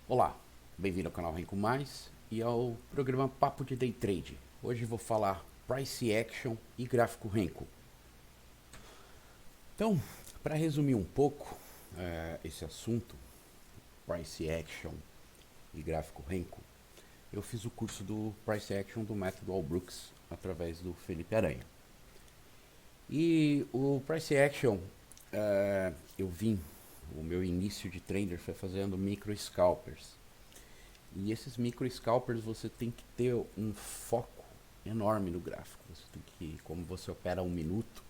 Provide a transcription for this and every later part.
Olá, bem-vindo ao canal Renko Mais e ao programa Papo de Day Trade. Hoje vou falar Price Action e gráfico Renko. Então, para resumir um pouco esse assunto, Price Action e gráfico Renko, eu fiz o curso do Price Action do método Allbrooks através do Felipe Aranha. E o Price Action, o meu início de trader foi fazendo micro scalpers. E esses micro scalpers você tem que ter um foco enorme no gráfico. Você tem que, como você opera 1 minuto,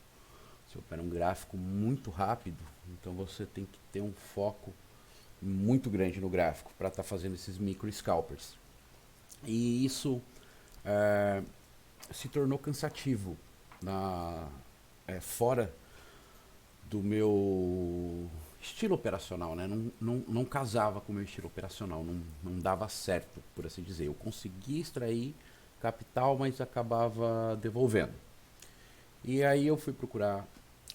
você opera um gráfico muito rápido, então você tem que ter um foco muito grande no gráfico para estar fazendo esses micro scalpers. E isso se tornou cansativo fora do meu estilo operacional, né? Não casava com o meu estilo operacional, não dava certo, por assim dizer. Eu conseguia extrair capital, mas acabava devolvendo. E aí eu fui procurar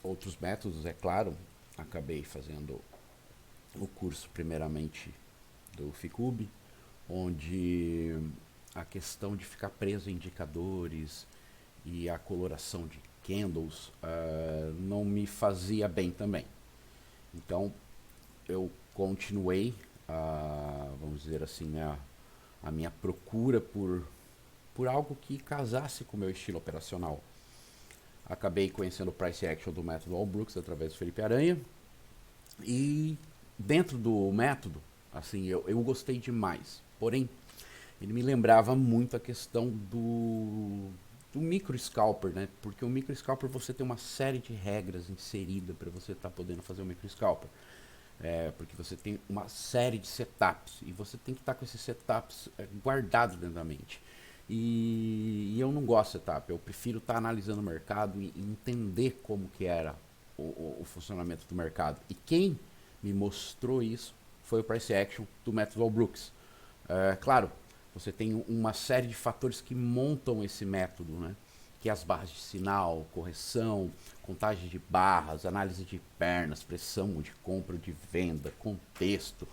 outros métodos, é claro. Acabei fazendo o curso primeiramente do Ficube, onde a questão de ficar preso em indicadores e a coloração de candles não me fazia bem também. Então eu continuei, vamos dizer assim, a minha procura por algo que casasse com o meu estilo operacional. Acabei conhecendo o Price Action do método Allbrooks através do Felipe Aranha. E dentro do método, assim, eu gostei demais. Porém, ele me lembrava muito a questão do micro scalper, né? Porque o micro scalper você tem uma série de regras inseridas para você estar podendo fazer o micro scalper. Porque você tem uma série de setups e você tem que estar com esses setups guardados dentro da mente. E eu não gosto de setup, eu prefiro estar analisando o mercado e entender como que era o funcionamento do mercado. E quem me mostrou isso foi o Price Action do método Allbrooks. Claro, você tem uma série de fatores que montam esse método, né? Que é as barras de sinal, correção, contagem de barras, análise de pernas, pressão de compra ou de venda, contexto,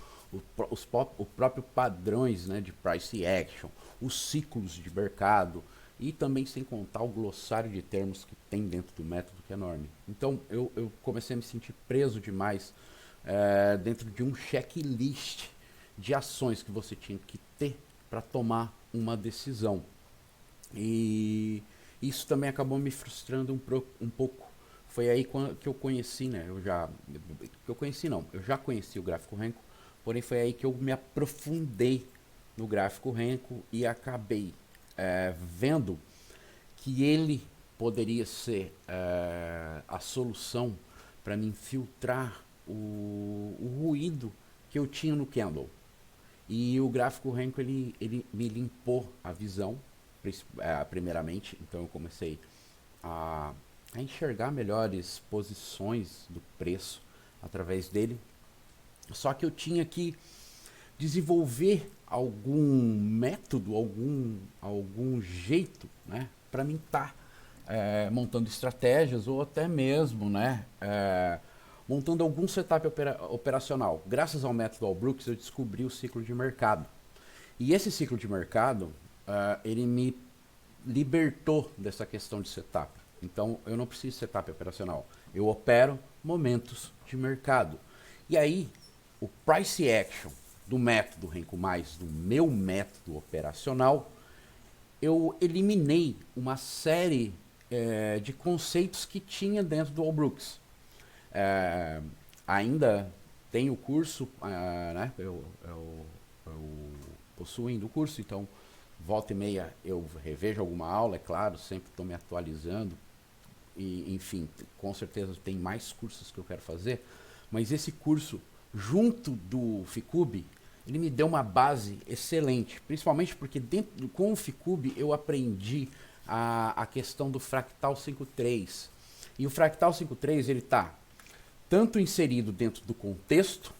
os próprios padrões, né, de price action, os ciclos de mercado e também sem contar o glossário de termos que tem dentro do método, que é enorme. Então eu comecei a me sentir preso demais dentro de um checklist de ações que você tinha que ter para tomar uma decisão. E isso também acabou me frustrando um pouco. Foi aí que eu conheci, né? Eu já conheci o gráfico Renko, porém foi aí que eu me aprofundei no gráfico Renko e acabei vendo que ele poderia ser a solução para me infiltrar o ruído que eu tinha no candle. E o gráfico Renko ele me limpou a visão, primeiramente. Então eu comecei a enxergar melhores posições do preço através dele. Só que eu tinha que desenvolver algum método, algum jeito, né, para mim estar montando estratégias ou até mesmo, né, montando algum setup operacional. Graças ao método Allbrooks eu descobri o ciclo de mercado. E esse ciclo de mercado, ele me libertou dessa questão de setup. Então eu não preciso de setup operacional. Eu opero momentos de mercado. E aí, o price action do método Renko Mais, do meu método operacional, eu eliminei uma série de conceitos que tinha dentro do Allbrooks. Ainda tem o curso, né? Eu possuo ainda o curso, então volta e meia eu revejo alguma aula, é claro, sempre estou me atualizando. E, enfim, com certeza tem mais cursos que eu quero fazer, mas esse curso, junto do Ficube, ele me deu uma base excelente, principalmente porque com o Ficube eu aprendi a questão do fractal 5.3. E o fractal 5.3 ele está tanto inserido dentro do contexto,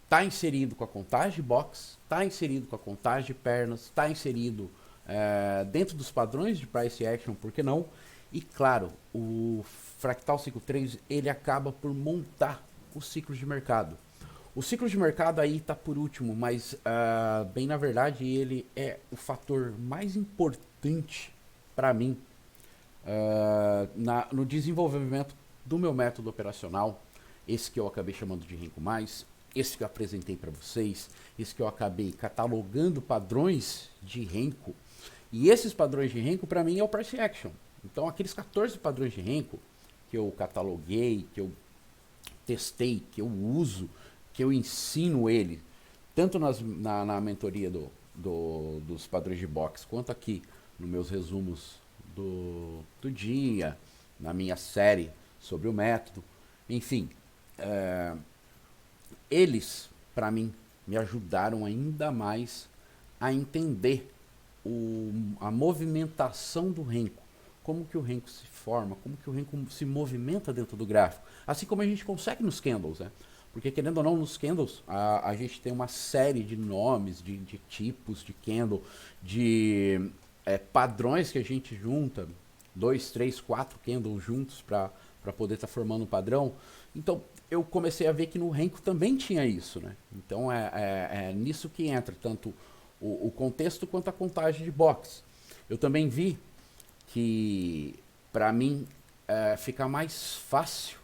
está inserido com a contagem de box, está inserido com a contagem de pernas, está inserido dentro dos padrões de price action, por que não? E claro, o fractal 5.3 ele acaba por montar os ciclos de mercado. O ciclo de mercado aí está por último, mas bem na verdade ele é o fator mais importante para mim no desenvolvimento do meu método operacional, esse que eu acabei chamando de Renko Mais, esse que eu apresentei para vocês, esse que eu acabei catalogando padrões de Renko, e esses padrões de Renko para mim é o Price Action. Então aqueles 14 padrões de Renko que eu cataloguei, que eu testei, que eu uso, que eu ensino ele, tanto na mentoria dos padrões de box, quanto aqui nos meus resumos do dia, na minha série sobre o método, enfim, eles, para mim, me ajudaram ainda mais a entender a movimentação do Renko, como que o Renko se forma, como que o Renko se movimenta dentro do gráfico, assim como a gente consegue nos candles, né? Porque querendo ou não, nos candles, a gente tem uma série de nomes, de tipos de candle, de padrões que a gente junta, 2, 3, 4 candles juntos para poder estar formando um padrão. Então, eu comecei a ver que no Renko também tinha isso, né? Então, é nisso que entra tanto o contexto quanto a contagem de box. Eu também vi que, para mim, fica mais fácil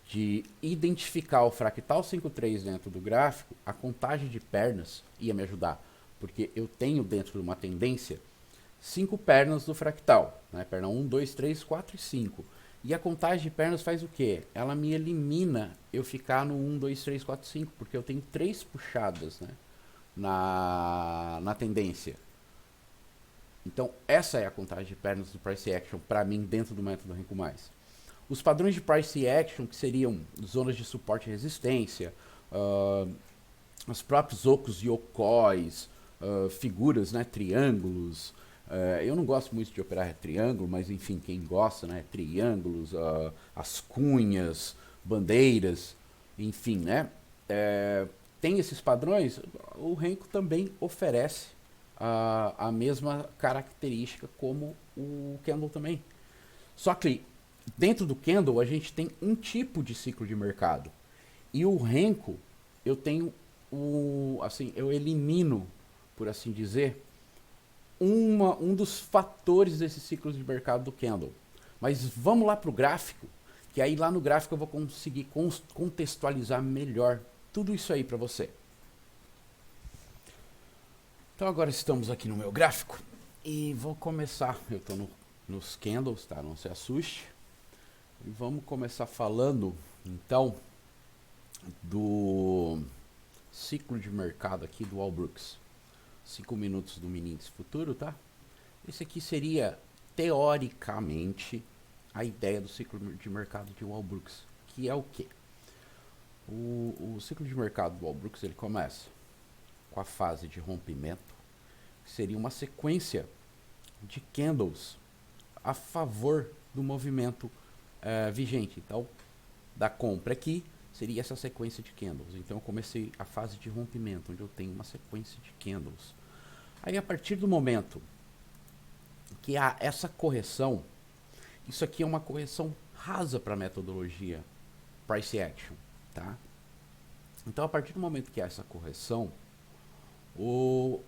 de identificar o fractal 5.3 dentro do gráfico, a contagem de pernas ia me ajudar, porque eu tenho dentro de uma tendência 5 pernas do fractal, né? Perna 1, 2, 3, 4 e 5. E a contagem de pernas faz o quê? Ela me elimina eu ficar no 1, 2, 3, 4, 5, porque eu tenho 3 puxadas, né? na tendência. Então, essa é a contagem de pernas do Price Action, para mim, dentro do método Renko Mais. Os padrões de Price Action, que seriam zonas de suporte e resistência, os próprios ocos e ocóis, figuras, né, triângulos. Eu não gosto muito de operar triângulo, mas enfim, quem gosta, né, triângulos, as cunhas, bandeiras, enfim, né, tem esses padrões. O Renko também oferece a mesma característica como o Candle também. Só que dentro do Candle a gente tem um tipo de ciclo de mercado. E o Renko, eu tenho assim, eu elimino, por assim dizer, um dos fatores desse ciclo de mercado do Candle. Mas vamos lá para o gráfico, que aí lá no gráfico eu vou conseguir contextualizar melhor tudo isso aí para você. Então agora estamos aqui no meu gráfico e vou começar. Eu estou nos candles, tá? Não se assuste. E vamos começar falando, então, do ciclo de mercado aqui do Walbrooks. 5 minutos do mini índice futuro, tá? Esse aqui seria, teoricamente, a ideia do ciclo de mercado de Walbrooks, que é o quê? O ciclo de mercado do Walbrooks, ele começa com a fase de rompimento, que seria uma sequência de candles a favor do movimento vigente. Então, da compra aqui, seria essa sequência de candles. Então, eu comecei a fase de rompimento, onde eu tenho uma sequência de candles. Aí, a partir do momento que há essa correção, isso aqui é uma correção rasa para a metodologia Price Action, tá? Então, a partir do momento que há essa correção, o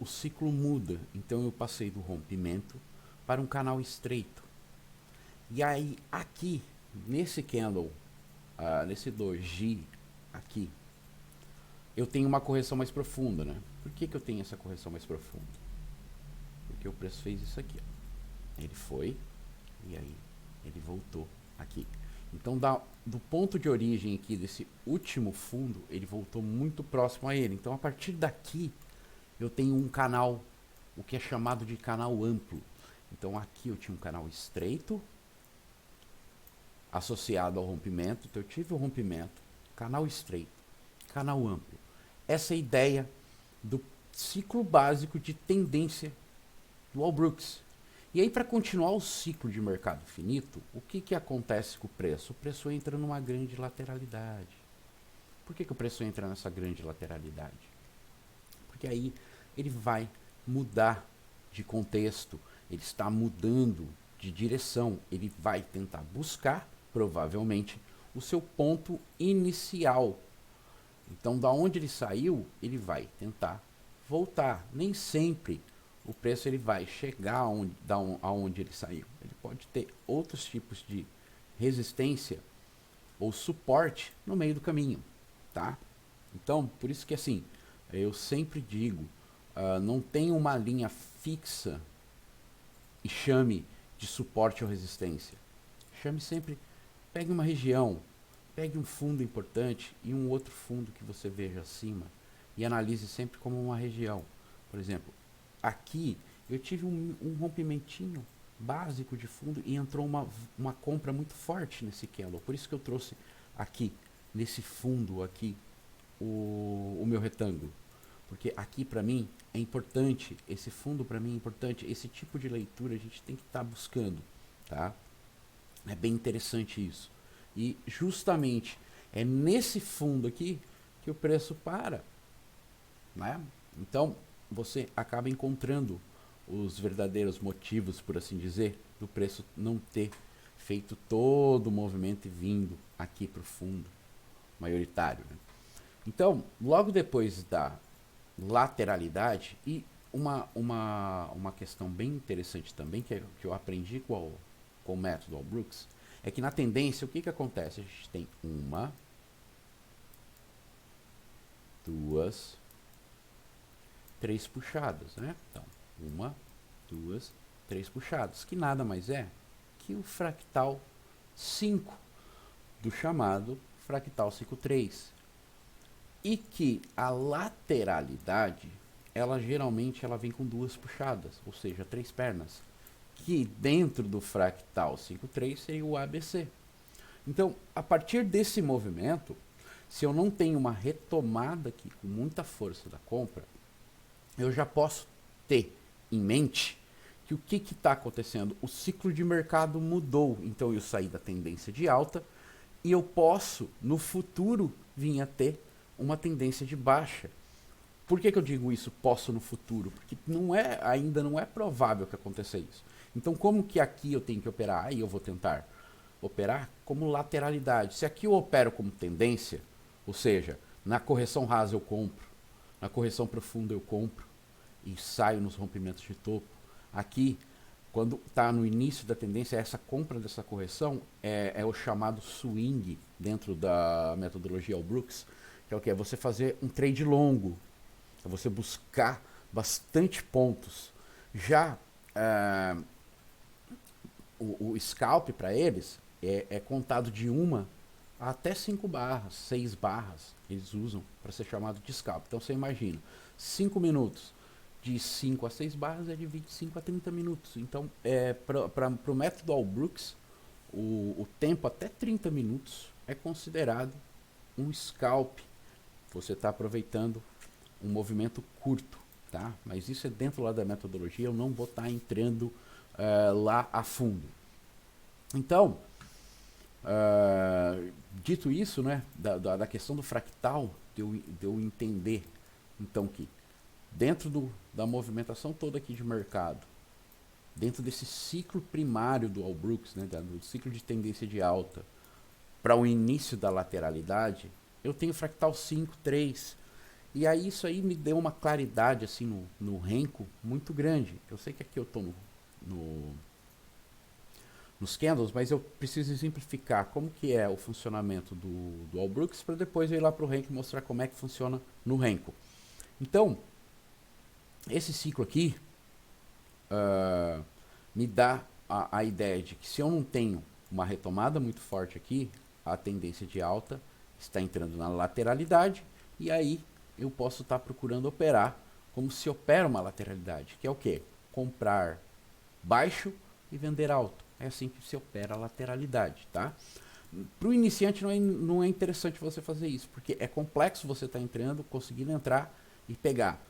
ciclo muda. Então, eu passei do rompimento para um canal estreito. E aí, aqui, nesse candle, nesse doji aqui, eu tenho uma correção mais profunda, né? Por que eu tenho essa correção mais profunda? Porque o preço fez isso aqui, ó. Ele foi, e aí ele voltou aqui. Então, do ponto de origem aqui desse último fundo, ele voltou muito próximo a ele. Então, a partir daqui, eu tenho um canal, o que é chamado de canal amplo. Então, aqui eu tinha um canal estreito, associado ao rompimento. Então, eu tive o rompimento, canal estreito, canal amplo. Essa é a ideia do ciclo básico de tendência do Walbrooks. E aí, para continuar o ciclo de mercado finito, o que acontece com o preço? O preço entra numa grande lateralidade. Por que o preço entra nessa grande lateralidade? Porque aí ele vai mudar de contexto, ele está mudando de direção, ele vai tentar buscar, provavelmente, o seu ponto inicial Então, da onde ele saiu, ele vai tentar voltar. Nem sempre o preço ele vai chegar aonde ele saiu. Ele pode ter outros tipos de resistência ou suporte no meio do caminho, tá? Então, por isso que assim, eu sempre digo, não tem uma linha fixa e chame de suporte ou resistência. Chame sempre, pegue uma região, pegue um fundo importante e um outro fundo que você veja acima e analise sempre como uma região. Por exemplo, aqui eu tive um rompimentinho básico de fundo e entrou uma compra muito forte nesse candle. Por isso que eu trouxe aqui, nesse fundo aqui, o meu retângulo. Porque aqui para mim é importante, esse fundo para mim é importante, esse tipo de leitura a gente tem que estar buscando, tá? É bem interessante isso. E justamente é nesse fundo aqui que o preço para, né? Então você acaba encontrando os verdadeiros motivos, por assim dizer, do preço não ter feito todo o movimento e vindo aqui para o fundo maioritário, né? Então, logo depois da lateralidade, e uma questão bem interessante também, que eu aprendi com o método Allbrooks, é que na tendência, o que acontece? A gente tem uma, duas, três puxadas, né? Então, uma, duas, três puxadas, que nada mais é que o fractal 5 do chamado fractal 5,3. E que a lateralidade, ela geralmente ela vem com duas puxadas, ou seja, três pernas, que dentro do fractal 5,3 seria o ABC. Então, a partir desse movimento, se eu não tenho uma retomada aqui com muita força da compra, eu já posso ter em mente que o que está acontecendo? O ciclo de mercado mudou, então eu saí da tendência de alta e eu posso, no futuro, vir a ter uma tendência de baixa. Por que eu digo isso, posso no futuro? Porque ainda não é provável que aconteça isso. Então, como que aqui eu tenho que operar? Aí eu vou tentar operar como lateralidade. Se aqui eu opero como tendência, ou seja, na correção rasa eu compro, na correção profunda eu compro e saio nos rompimentos de topo. Aqui, quando está no início da tendência, essa compra dessa correção é o chamado swing dentro da metodologia Allbrooks, que é o que? É você fazer um trade longo, é você buscar bastante pontos. Já o scalp para eles é contado de uma até 5 barras, 6 barras eles usam para ser chamado de scalp. Então você imagina, 5 minutos de 5 a 6 barras é de 25 a 30 minutos. Então, para o método Allbrooks, o tempo até 30 minutos é considerado um scalp. Você está aproveitando um movimento curto, tá? Mas isso é dentro lá da metodologia, eu não vou estar entrando lá a fundo. Então, dito isso, né, da questão do fractal, de eu entender, então, que dentro da movimentação toda aqui de mercado, dentro desse ciclo primário do Allbrooks, né, do ciclo de tendência de alta, para o início da lateralidade, eu tenho fractal 5, 3. E aí isso aí me deu uma claridade assim no renko muito grande. Eu sei que aqui eu estou nos candles, mas eu preciso exemplificar como que é o funcionamento do Allbrooks para depois eu ir lá para o renko e mostrar como é que funciona no renko. Então, esse ciclo aqui me dá a ideia de que se eu não tenho uma retomada muito forte aqui, a tendência de alta está entrando na lateralidade e aí eu posso estar procurando operar como se opera uma lateralidade, que é o quê? Comprar baixo e vender alto. É assim que se opera a lateralidade, tá? Para o iniciante não é interessante você fazer isso, porque é complexo você estar entrando, conseguindo entrar e pegar.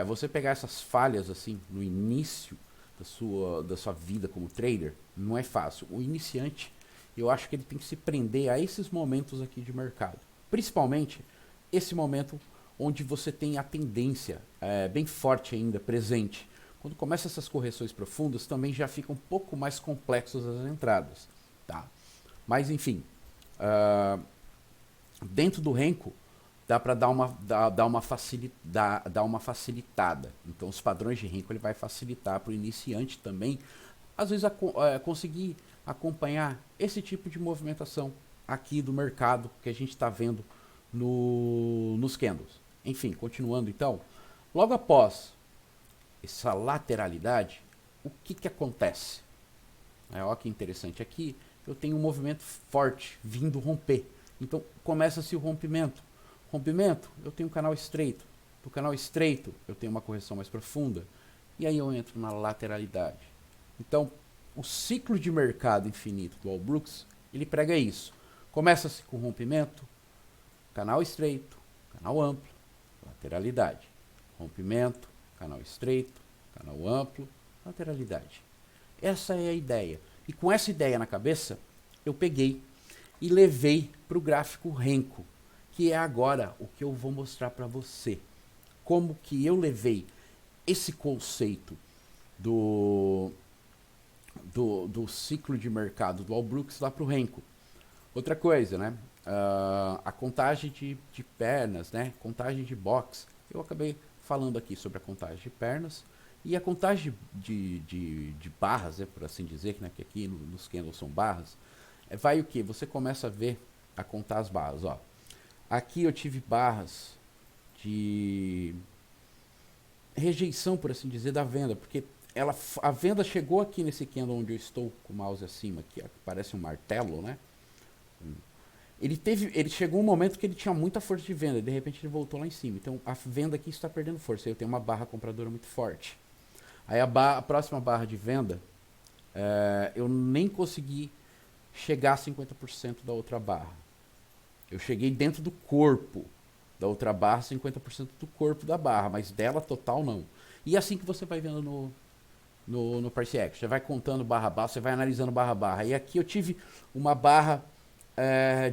Você pegar essas falhas assim no início da sua vida como trader, não é fácil. O iniciante, eu acho que ele tem que se prender a esses momentos aqui de mercado. Principalmente esse momento onde você tem a tendência bem forte ainda, presente. Quando começa essas correções profundas, também já fica um pouco mais complexas as entradas. Tá? Mas enfim, dentro do renko, dá para dar uma facilitada. Então, os padrões de Renko ele vai facilitar para o iniciante também, às vezes, conseguir acompanhar esse tipo de movimentação aqui do mercado que a gente está vendo nos candles. Enfim, continuando então, logo após essa lateralidade, o que acontece? Olha que interessante, aqui eu tenho um movimento forte vindo romper. Então começa-se o rompimento. Rompimento, eu tenho um canal estreito. Do canal estreito, eu tenho uma correção mais profunda. E aí eu entro na lateralidade. Então, o ciclo de mercado infinito do Allbrooks, ele prega isso. Começa-se com rompimento, canal estreito, canal amplo, lateralidade. Rompimento, canal estreito, canal amplo, lateralidade. Essa é a ideia. E com essa ideia na cabeça, eu peguei e levei para o gráfico Renko, que é agora o que eu vou mostrar para você. Como que eu levei esse conceito do ciclo de mercado do Allbrooks lá para o Renko. Outra coisa, né? A contagem de pernas, né? Contagem de box. Eu acabei falando aqui sobre a contagem de pernas e a contagem de barras, né, por assim dizer, né, que aqui nos candles são barras. Vai o que? Você começa a ver, a contar as barras. Ó. Aqui eu tive barras de rejeição, por assim dizer, da venda, porque a venda chegou aqui nesse candle onde eu estou com o mouse acima, que parece um martelo, né? Ele chegou um momento que ele tinha muita força de venda, e de repente ele voltou lá em cima. Então a venda aqui está perdendo força. Eu tenho uma barra compradora muito forte. Aí a próxima barra de venda, eu nem consegui chegar a 50% da outra barra. Eu cheguei dentro do corpo da outra barra, 50% do corpo da barra, mas dela total não. E assim que você vai vendo no Price Action, você vai contando barra a barra, você vai analisando barra a barra. E aqui eu tive uma barra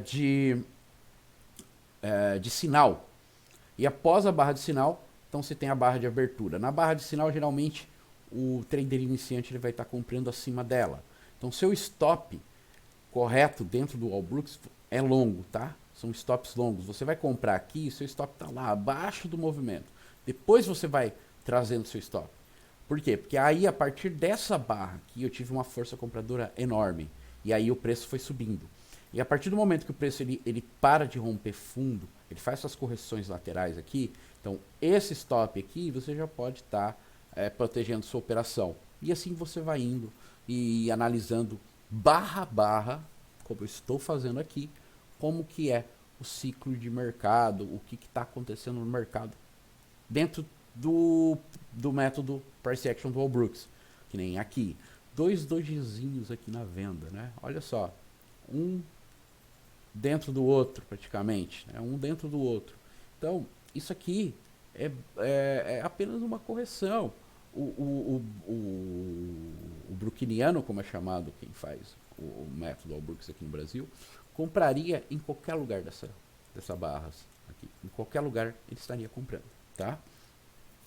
de sinal. E após a barra de sinal, então você tem a barra de abertura. Na barra de sinal, geralmente, o trader iniciante ele vai estar comprando acima dela. Então, seu stop correto dentro do Allbrooks é longo, tá? São stops longos. Você vai comprar aqui, seu stop está lá abaixo do movimento. Depois você vai trazendo seu stop. Por quê? Porque aí, a partir dessa barra aqui, eu tive uma força compradora enorme. E aí o preço foi subindo. E a partir do momento que o preço ele para de romper fundo, ele faz essas correções laterais aqui, então esse stop aqui você já pode estar protegendo sua operação. E assim você vai indo e analisando barra a barra, como eu estou fazendo aqui, como que é o ciclo de mercado, o que está acontecendo no mercado dentro do método Price Action do Allbrooks. Que nem aqui, dois dojizinhos aqui na venda, né? Olha só, um dentro do outro praticamente, né? Um dentro do outro. Então, isso aqui é apenas uma correção. O brookiniano, como é chamado quem faz o método Allbrooks aqui no Brasil, compraria em qualquer lugar dessa barras aqui. Em qualquer lugar ele estaria comprando, tá?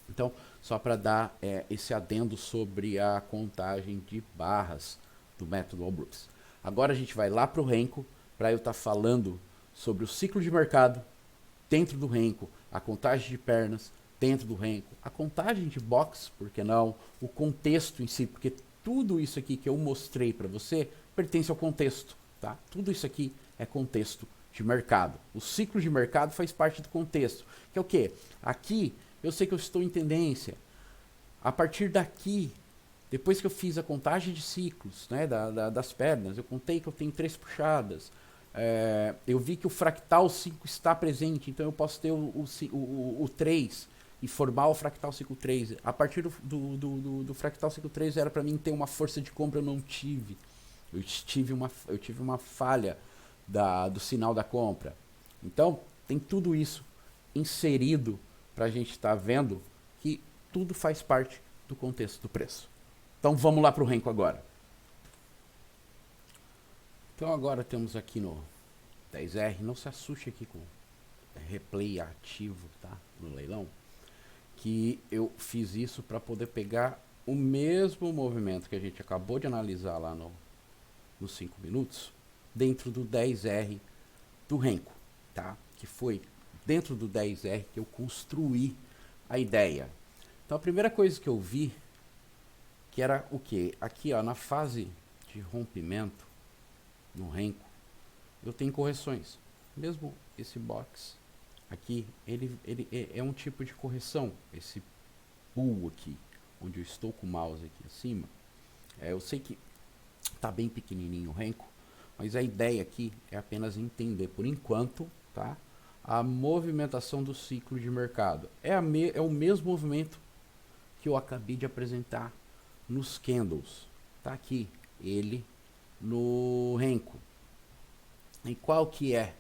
Então, só para dar esse adendo sobre a contagem de barras do método Allbrooks. Agora a gente vai lá para o Renko, para eu estar falando sobre o ciclo de mercado dentro do Renko, a contagem de pernas dentro do Renko, a contagem de box, por que não, o contexto em si, porque tudo isso aqui que eu mostrei para você pertence ao contexto, tá? Tudo isso aqui é contexto de mercado. O ciclo de mercado faz parte do contexto, que é o quê? Aqui eu sei que eu estou em tendência. A partir daqui, depois que eu fiz a contagem de ciclos, né, das pernas, eu contei que eu tenho 3 puxadas. Eu vi que o fractal 5 está presente, então eu posso ter o 3 e formar o fractal ciclo 3. A partir do fractal ciclo 3 era para mim ter uma força de compra, eu não tive. Eu tive uma falha do sinal da compra. Então, tem tudo isso inserido para a gente estar vendo que tudo faz parte do contexto do preço. Então vamos lá para o Renko agora. Então agora temos aqui no 10R, não se assuste aqui com replay ativo, tá? No leilão, que eu fiz isso para poder pegar o mesmo movimento que a gente acabou de analisar lá nos 5 minutos, dentro do 10R do Renko, tá? Que foi dentro do 10R que eu construí a ideia. Então a primeira coisa que eu vi, que era o que? Aqui ó, na fase de rompimento, no renco, eu tenho correções. Mesmo esse box aqui, ele é um tipo de correção. Esse pull aqui, onde eu estou com o mouse aqui acima, eu sei que está bem pequenininho o renco, mas a ideia aqui é apenas entender, por enquanto, tá? A movimentação do ciclo de mercado. É o mesmo movimento que eu acabei de apresentar nos candles. Tá aqui, ele no renco. E qual que é?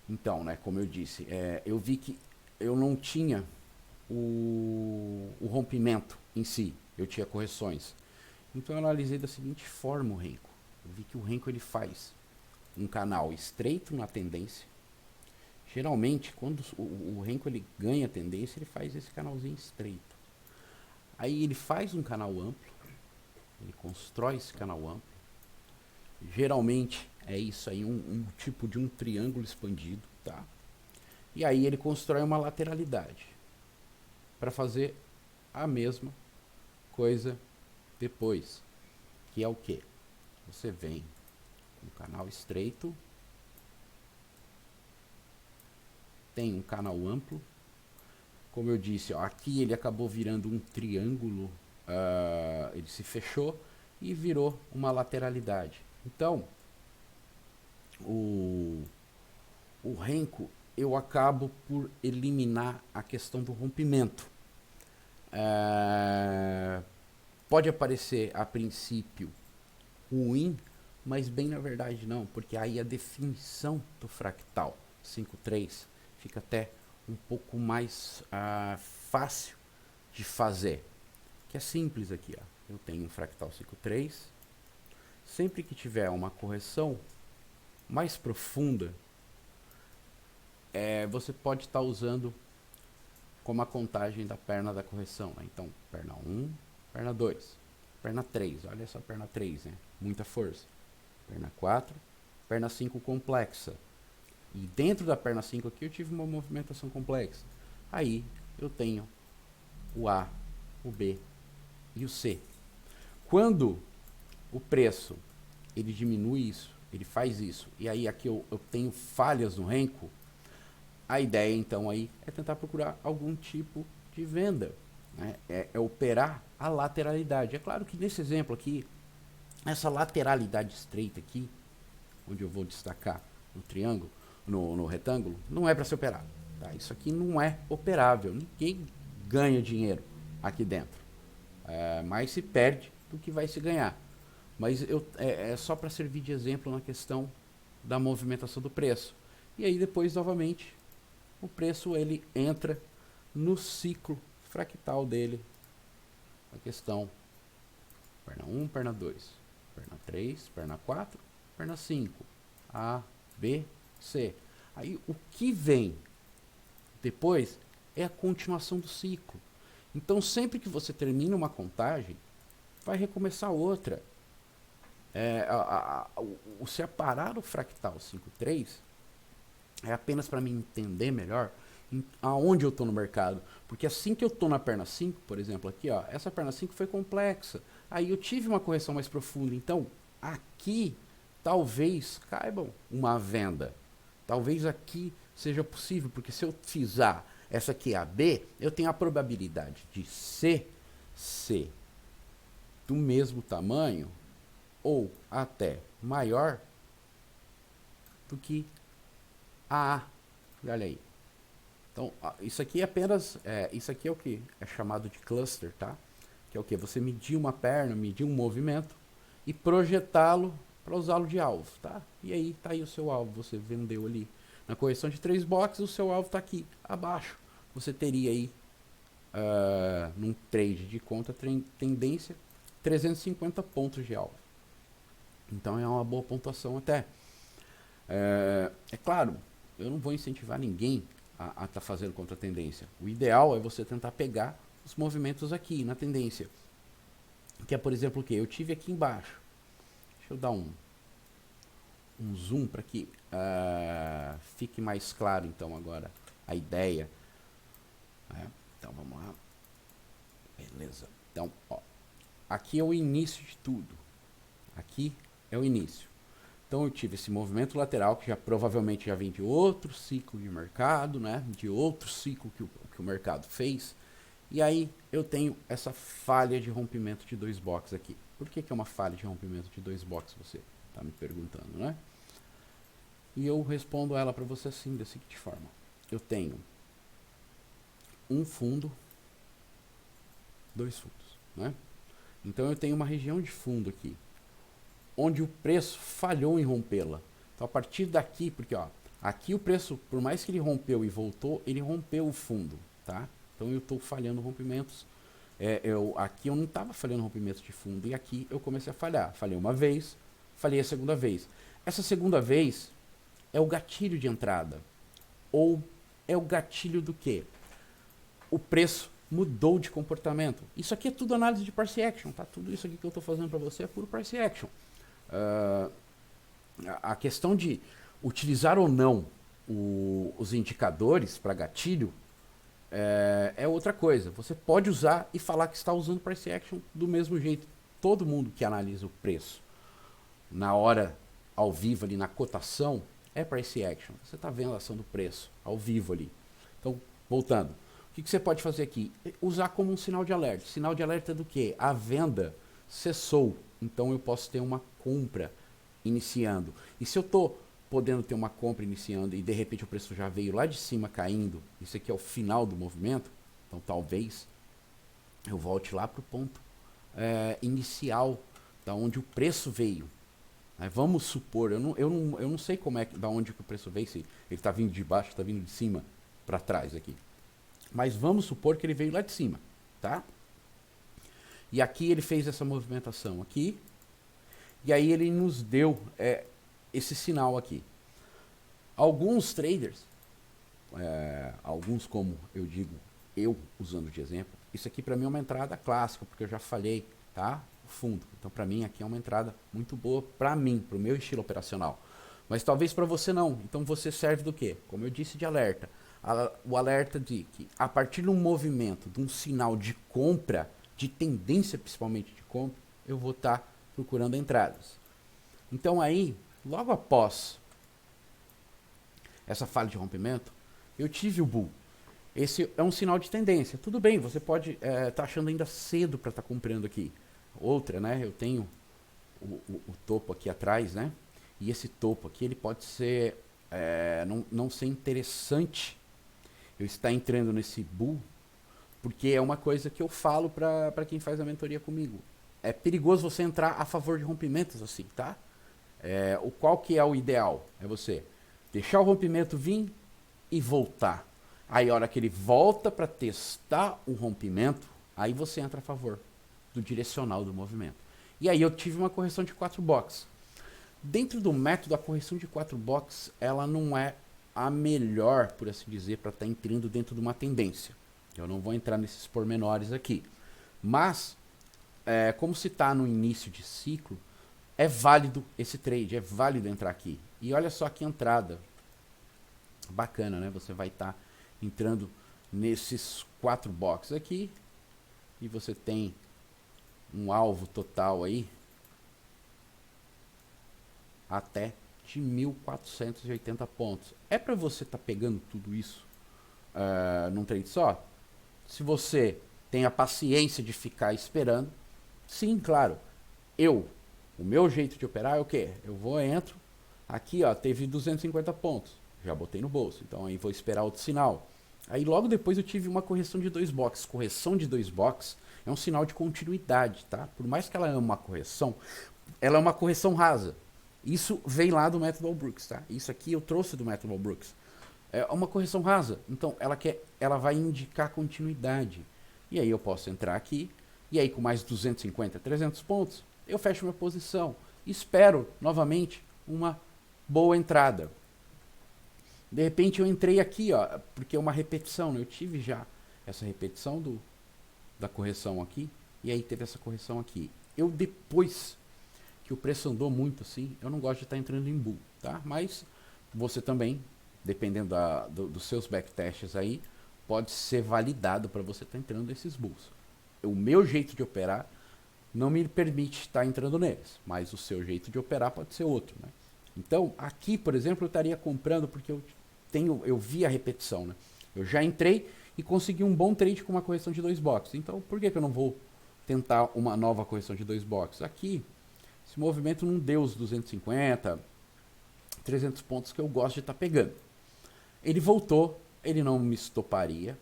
Então, né, como eu disse, eu vi que eu não tinha o rompimento em si, eu tinha correções. Então eu analisei da seguinte forma o renco. Eu vi que o renco ele faz um canal estreito na tendência. Geralmente, quando o renco ele ganha tendência, ele faz esse canalzinho estreito. Aí ele faz um canal amplo, ele constrói esse canal amplo. Geralmente é isso aí, um tipo de um triângulo expandido, tá? E aí ele constrói uma lateralidade para fazer a mesma coisa depois, que é o que? Você vem com um canal estreito, tem um canal amplo, como eu disse, ó, aqui ele acabou virando um triângulo, ele se fechou e virou uma lateralidade. Então, o renco, eu acabo por eliminar a questão do rompimento. Pode aparecer a princípio ruim, mas bem na verdade não, porque aí a definição do fractal 5.3 fica até um pouco mais fácil de fazer, que é simples aqui, ó. Eu tenho um fractal 5.3, sempre que tiver uma correção mais profunda, você pode estar usando como a contagem da perna da correção, né? Então, perna 1, perna 2, perna 3, olha essa perna 3, né? Muita força. Perna 4, perna 5 complexa. E dentro da perna 5 aqui eu tive uma movimentação complexa. Aí eu tenho o A, o B e o C. Quando o preço ele diminui isso, ele faz isso, e aí aqui eu tenho falhas no renco, a ideia então aí é tentar procurar algum tipo de venda, né? É operar a lateralidade. É claro que nesse exemplo aqui, essa lateralidade estreita aqui, onde eu vou destacar no triângulo, no retângulo, não é para ser operado, tá? Isso aqui não é operável, ninguém ganha dinheiro aqui dentro, mais se perde do que vai se ganhar. Mas é só para servir de exemplo na questão da movimentação do preço. E aí depois, novamente, o preço ele entra no ciclo fractal dele. A questão perna 1, perna 2, perna 3, perna 4, perna 5, A, B, C. Aí o que vem depois é a continuação do ciclo. Então sempre que você termina uma contagem, vai recomeçar outra. O separar o fractal 5.3 é apenas para mim entender melhor aonde eu estou no mercado. Porque assim que eu estou na perna 5, por exemplo, aqui, ó, essa perna 5 foi complexa. Aí eu tive uma correção mais profunda. Então, aqui, talvez caibam uma venda. Talvez aqui seja possível, porque se eu fizer essa aqui a B, eu tenho a probabilidade de C ser do mesmo tamanho ou até maior do que a A. Olha aí. Então, isso aqui é apenas, isso aqui é o que é chamado de cluster, tá? Que é o que? Você medir uma perna, medir um movimento e projetá-lo para usá-lo de alvo, tá? E aí tá aí o seu alvo, você vendeu ali na correção de 3 boxes, o seu alvo está aqui abaixo. Você teria aí, num trade de conta tendência, 350 pontos de alvo. Então é uma boa pontuação até. É claro, eu não vou incentivar ninguém a estar fazendo contra a tendência. O ideal é você tentar pegar os movimentos aqui na tendência. Que é, por exemplo, o que? Eu tive aqui embaixo. Deixa eu dar um zoom para que fique mais claro então agora a ideia. Né? Então vamos lá. Beleza. Então, ó, aqui é o início de tudo. Aqui é o início. Então eu tive esse movimento lateral que já provavelmente já vem de outro ciclo de mercado, né? De outro ciclo que o mercado fez. E aí eu tenho essa falha de rompimento de 2 boxes aqui. Por que é uma falha de rompimento de 2 boxes, você está me perguntando, né? E eu respondo ela para você assim, da seguinte forma. Eu tenho um fundo, 2 fundos, né? Então eu tenho uma região de fundo aqui, onde o preço falhou em rompê-la. Então a partir daqui, porque ó, aqui o preço, por mais que ele rompeu e voltou, ele rompeu o fundo, tá? Então eu estou falhando rompimentos. Aqui eu não estava falhando rompimentos de fundo, e aqui eu comecei a falhar. Falhei uma vez, falhei a segunda vez. Essa segunda vez é o gatilho de entrada. Ou é o gatilho do quê? O preço mudou de comportamento. Isso aqui é tudo análise de price action, tá? Tudo isso aqui que eu estou fazendo para você é puro price action. A questão de utilizar ou não os indicadores para gatilho é outra coisa. Você pode usar e falar que está usando price action do mesmo jeito. Todo mundo que analisa o preço na hora, ao vivo ali, na cotação, é price action. Você está vendo a ação do preço ao vivo ali. Então, voltando. O que você pode fazer aqui? Usar como um sinal de alerta. Sinal de alerta do quê? A venda cessou. Então eu posso ter uma compra iniciando. E se eu estou podendo ter uma compra iniciando e de repente o preço já veio lá de cima caindo, isso aqui é o final do movimento, então talvez eu volte lá para o ponto inicial, da onde o preço veio. Vamos supor, eu não sei como é da onde que o preço veio, se ele está vindo de baixo, está vindo de cima para trás aqui. Mas vamos supor que ele veio lá de cima, tá? E aqui ele fez essa movimentação aqui, e aí ele nos deu esse sinal aqui. Alguns traders, alguns como eu digo, eu usando de exemplo, isso aqui para mim é uma entrada clássica, porque eu já falei, tá? O fundo. Então para mim aqui é uma entrada muito boa para mim, para o meu estilo operacional. Mas talvez para você não. Então você serve do quê? Como eu disse, de alerta. O alerta de que a partir de um movimento, de um sinal de compra, de tendência principalmente de compra, eu vou estar procurando entradas. Então aí, logo após essa falha de rompimento, eu tive o bull. Esse é um sinal de tendência. Tudo bem, você pode estar achando ainda cedo para estar comprando aqui. Outra, né? Eu tenho o topo aqui atrás, né? E esse topo aqui, ele pode ser não ser interessante eu estar entrando nesse bull, porque é uma coisa que eu falo para quem faz a mentoria comigo. É perigoso você entrar a favor de rompimentos assim, tá? Qual que é o ideal? É você deixar o rompimento vir e voltar. Aí a hora que ele volta para testar o rompimento, aí você entra a favor do direcional do movimento. E aí eu tive uma correção de 4 boxes. Dentro do método, a correção de 4 boxes, ela não é a melhor, por assim dizer, para estar entrando dentro de uma tendência. Eu não vou entrar nesses pormenores aqui. Mas, como se está no início de ciclo, é válido esse trade, é válido entrar aqui. E olha só que entrada bacana, né? Você vai estar entrando nesses 4 boxes aqui e você tem um alvo total aí até de 1.480 pontos. É para você estar pegando tudo isso num trade só? Se você tem a paciência de ficar esperando, sim, claro. O meu jeito de operar é o quê? Eu entro, aqui ó, teve 250 pontos, já botei no bolso, então aí vou esperar outro sinal. Aí logo depois eu tive uma correção de 2 boxes. Correção de 2 boxes é um sinal de continuidade, tá? Por mais que ela é uma correção, ela é uma correção rasa. Isso vem lá do método Allbrooks, tá? Isso aqui eu trouxe do método Allbrooks. É uma correção rasa, então ela vai indicar continuidade. E aí eu posso entrar aqui, e aí com mais 250, 300 pontos, eu fecho minha posição. Espero, novamente, uma boa entrada. De repente eu entrei aqui, ó, porque é uma repetição, né? Eu tive já essa repetição da correção aqui, e aí teve essa correção aqui. Eu depois que o preço andou muito assim, eu não gosto de estar entrando em bull, tá? Mas você também dependendo dos seus backtests aí, pode ser validado para você estar entrando nesses bulls. O meu jeito de operar não me permite estar entrando neles, mas o seu jeito de operar pode ser outro, né? Então, aqui, por exemplo, eu estaria comprando porque eu vi a repetição, né? Eu já entrei e consegui um bom trade com uma correção de 2 boxes. Então, por que eu não vou tentar uma nova correção de 2 boxes? Aqui, esse movimento não deu os 250, 300 pontos que eu gosto de estar pegando. Ele voltou, ele não me estoparia,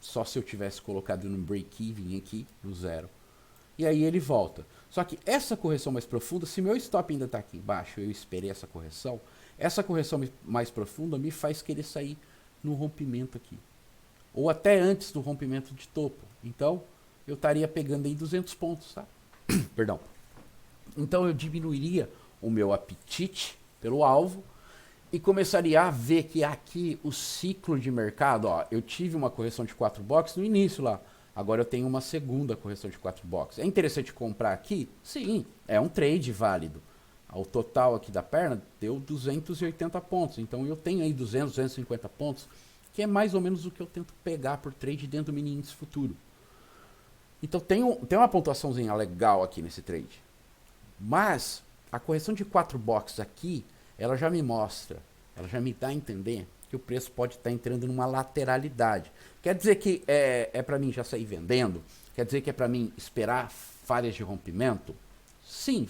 só se eu tivesse colocado no break-even aqui, no zero. E aí ele volta. Só que essa correção mais profunda, se meu stop ainda está aqui embaixo, eu esperei essa correção mais profunda me faz querer sair no rompimento aqui. Ou até antes do rompimento de topo. Então, eu estaria pegando aí 200 pontos, tá? Perdão. Então, eu diminuiria o meu apetite pelo alvo e começaria a ver que aqui o ciclo de mercado, ó, eu tive uma correção de 4 boxes no início lá. Agora eu tenho uma segunda correção de 4 boxes. É interessante comprar aqui? Sim, é um trade válido. O total aqui da perna deu 280 pontos. Então eu tenho aí 200, 250 pontos, que é mais ou menos o que eu tento pegar por trade dentro do mini índice futuro. Então tem uma pontuaçãozinha legal aqui nesse trade. Mas a correção de 4 boxes aqui, ela já me mostra, ela já me dá a entender que o preço pode estar entrando numa lateralidade. Quer dizer que é para mim já sair vendendo? Quer dizer que é para mim esperar falhas de rompimento? Sim,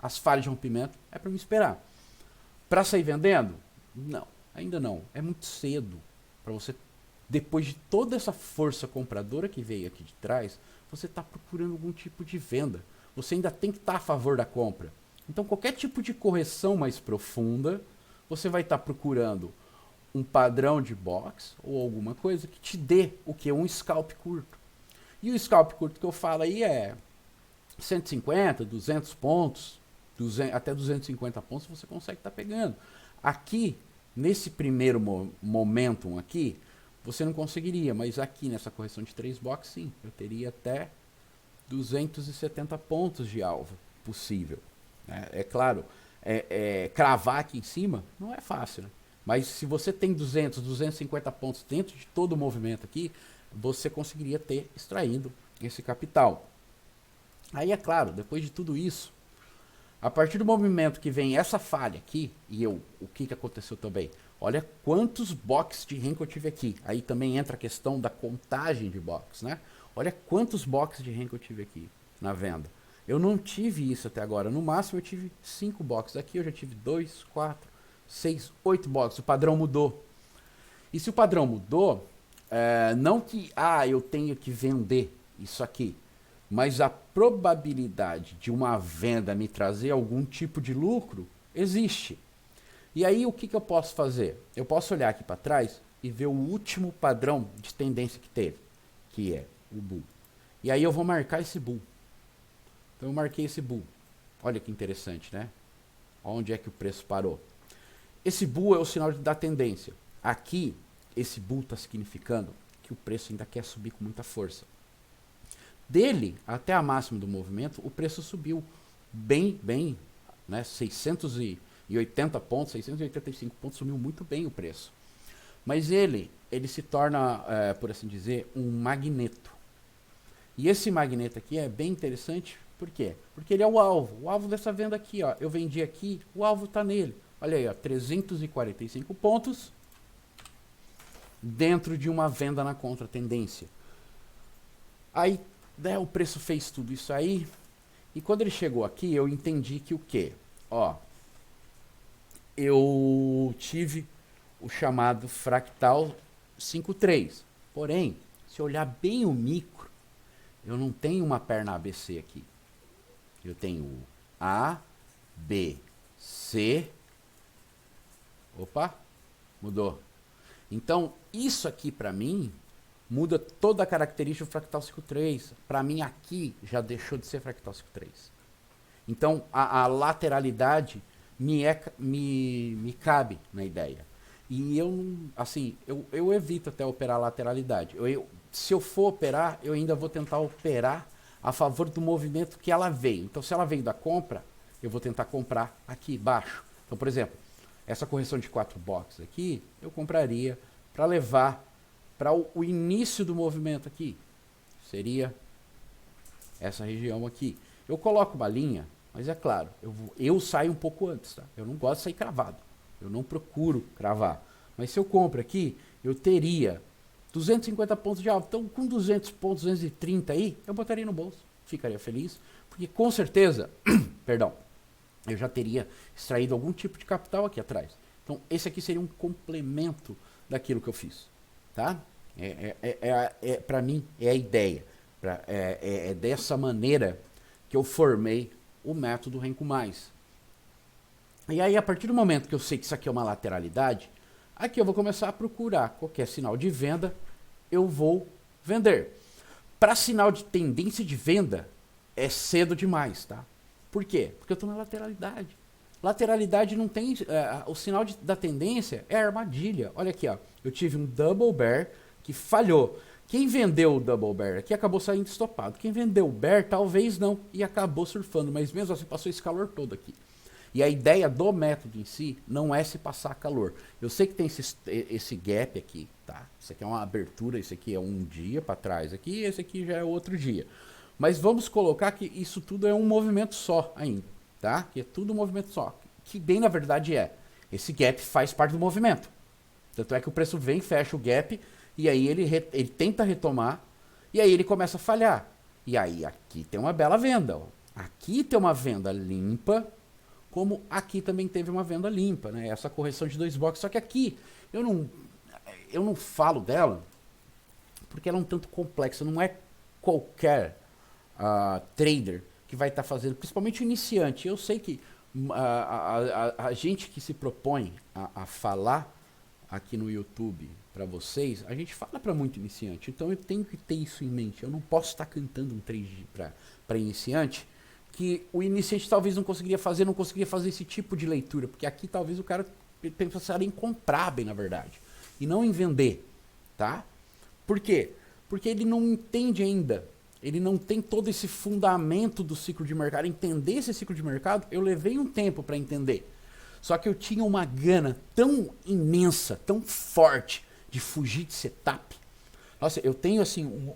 as falhas de rompimento é para mim esperar. Para sair vendendo? Não, ainda não. É muito cedo para você, depois de toda essa força compradora que veio aqui de trás, você está procurando algum tipo de venda. Você ainda tem que estar a favor da compra. Então qualquer tipo de correção mais profunda, você vai estar procurando um padrão de box ou alguma coisa que te dê o que? Um scalp curto. E o scalp curto que eu falo aí é 150, 200 pontos, até 250 pontos você consegue estar pegando. Aqui, nesse primeiro momentum aqui, você não conseguiria, mas aqui nessa correção de 3 boxes, sim, eu teria até 270 pontos de alvo possível. É claro, cravar aqui em cima não é fácil, né? Mas se você tem 200, 250 pontos dentro de todo o movimento aqui, você conseguiria ter extraído esse capital. Aí é claro, depois de tudo isso, a partir do movimento que vem essa falha aqui, e o que aconteceu também? Olha quantos boxes de rank eu tive aqui. Aí também entra a questão da contagem de boxes, né? Olha quantos boxes de rank eu tive aqui na venda. Eu não tive isso até agora. No máximo eu tive 5 boxes. Aqui eu já tive 2, 4, 6, 8 boxes. O padrão mudou. E se o padrão mudou, não que eu tenho que vender isso aqui, mas a probabilidade de uma venda me trazer algum tipo de lucro existe. E aí o que eu posso fazer? Eu posso olhar aqui para trás e ver o último padrão de tendência que teve, que é o bull. E aí eu vou marcar esse bull. Então eu marquei esse bull. Olha que interessante, né? Onde é que o preço parou? Esse bull é o sinal da tendência. Aqui, esse bull está significando que o preço ainda quer subir com muita força. Dele até a máxima do movimento, o preço subiu bem, né? 680 pontos, 685 pontos, subiu muito bem o preço. Mas ele se torna, por assim dizer, um magneto. E esse magneto aqui é bem interessante, por quê? Porque ele é o alvo dessa venda aqui, ó. Eu vendi aqui, o alvo está nele. Olha aí, ó, 345 pontos dentro de uma venda na contratendência. Aí, né, o preço fez tudo isso aí, e quando ele chegou aqui, eu entendi que o quê? Ó, eu tive o chamado fractal 5-3. Porém, se olhar bem o micro, eu não tenho uma perna ABC aqui. Eu tenho A, B, C. Opa, mudou. Então, isso aqui para mim muda toda a característica do fractal 5-3. Para mim aqui já deixou de ser fractal 5-3. Então, a lateralidade me cabe na ideia. E eu evito até operar a lateralidade. Se eu for operar, eu ainda vou tentar operar a favor do movimento que ela veio. Então, se ela veio da compra, eu vou tentar comprar aqui embaixo. Então, por exemplo, essa correção de 4 boxes aqui, eu compraria para levar para o início do movimento aqui. Seria essa região aqui. Eu coloco uma linha, mas é claro, eu saio um pouco antes, tá? Eu não gosto de sair cravado. Eu não procuro cravar. Mas se eu compro aqui, eu teria 250 pontos de alta. Então, com 200 pontos, 230 aí, eu botaria no bolso. Ficaria feliz, porque com certeza, perdão, eu já teria extraído algum tipo de capital aqui atrás. Então, esse aqui seria um complemento daquilo que eu fiz, tá? Para mim, é a ideia. É dessa maneira que eu formei o método Renko Mais. E aí, a partir do momento que eu sei que isso aqui é uma lateralidade, aqui eu vou começar a procurar qualquer sinal de venda, eu vou vender. Para sinal de tendência de venda, é cedo demais, tá? Por quê? Porque eu estou na lateralidade. Lateralidade não tem... o sinal da tendência é armadilha. Olha aqui, ó. Eu tive um double bear que falhou. Quem vendeu o double bear aqui acabou saindo estopado. Quem vendeu o bear, talvez não, e acabou surfando. Mas mesmo assim, passou esse calor todo aqui. E a ideia do método em si não é se passar calor. Eu sei que tem esse gap aqui, tá? Isso aqui é uma abertura, isso aqui é um dia para trás aqui, esse aqui já é outro dia. Mas vamos colocar que isso tudo é um movimento só ainda, tá? Que é tudo um movimento só. Que bem na verdade é. Esse gap faz parte do movimento. Tanto é que o preço vem, fecha o gap, e aí ele tenta retomar, e aí ele começa a falhar. E aí aqui tem uma bela venda, ó. Aqui tem uma venda limpa, como aqui também teve uma venda limpa, né? Essa correção de 2 boxes. Só que aqui eu não falo dela porque ela é um tanto complexa. Não é qualquer trader que vai estar fazendo, principalmente o iniciante. Eu sei que a gente que se propõe a falar aqui no YouTube para vocês, a gente fala para muito iniciante. Então eu tenho que ter isso em mente. Eu não posso estar cantando um trade para iniciante que o iniciante talvez não conseguiria fazer esse tipo de leitura, porque aqui talvez o cara pensaria em comprar bem, na verdade, e não em vender, tá? Por quê? Porque ele não entende ainda, ele não tem todo esse fundamento do ciclo de mercado. Entender esse ciclo de mercado, eu levei um tempo para entender, só que eu tinha uma gana tão imensa, tão forte de fugir de setup. Nossa, eu tenho assim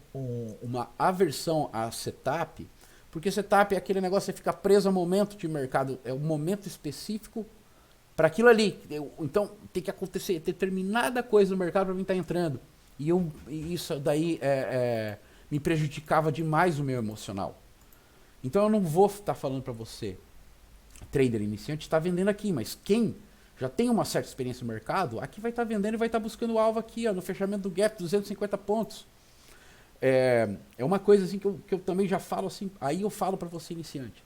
uma aversão a setup, porque setup é aquele negócio, você fica preso ao momento de mercado, é um momento específico para aquilo ali. Então tem que acontecer determinada coisa no mercado para mim estar entrando. E isso daí me prejudicava demais o meu emocional. Então eu não vou estar falando para você, trader iniciante, está vendendo aqui, mas quem já tem uma certa experiência no mercado, aqui vai estar vendendo e vai estar buscando o alvo aqui, ó, no fechamento do gap, 250 pontos. É uma coisa assim que eu também já falo assim, aí eu falo para você iniciante.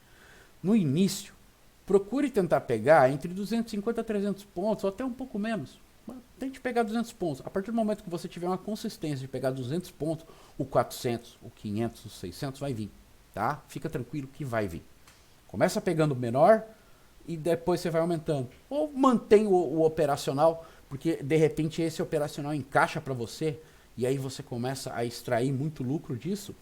No início, procure tentar pegar entre 250 a 300 pontos, ou até um pouco menos. Tente pegar 200 pontos. A partir do momento que você tiver uma consistência de pegar 200 pontos, o 400, o 500, o 600 vai vir, tá? Fica tranquilo que vai vir. Começa pegando menor e depois você vai aumentando. Ou mantém o operacional, porque de repente esse operacional encaixa para você, e aí você começa a extrair muito lucro disso.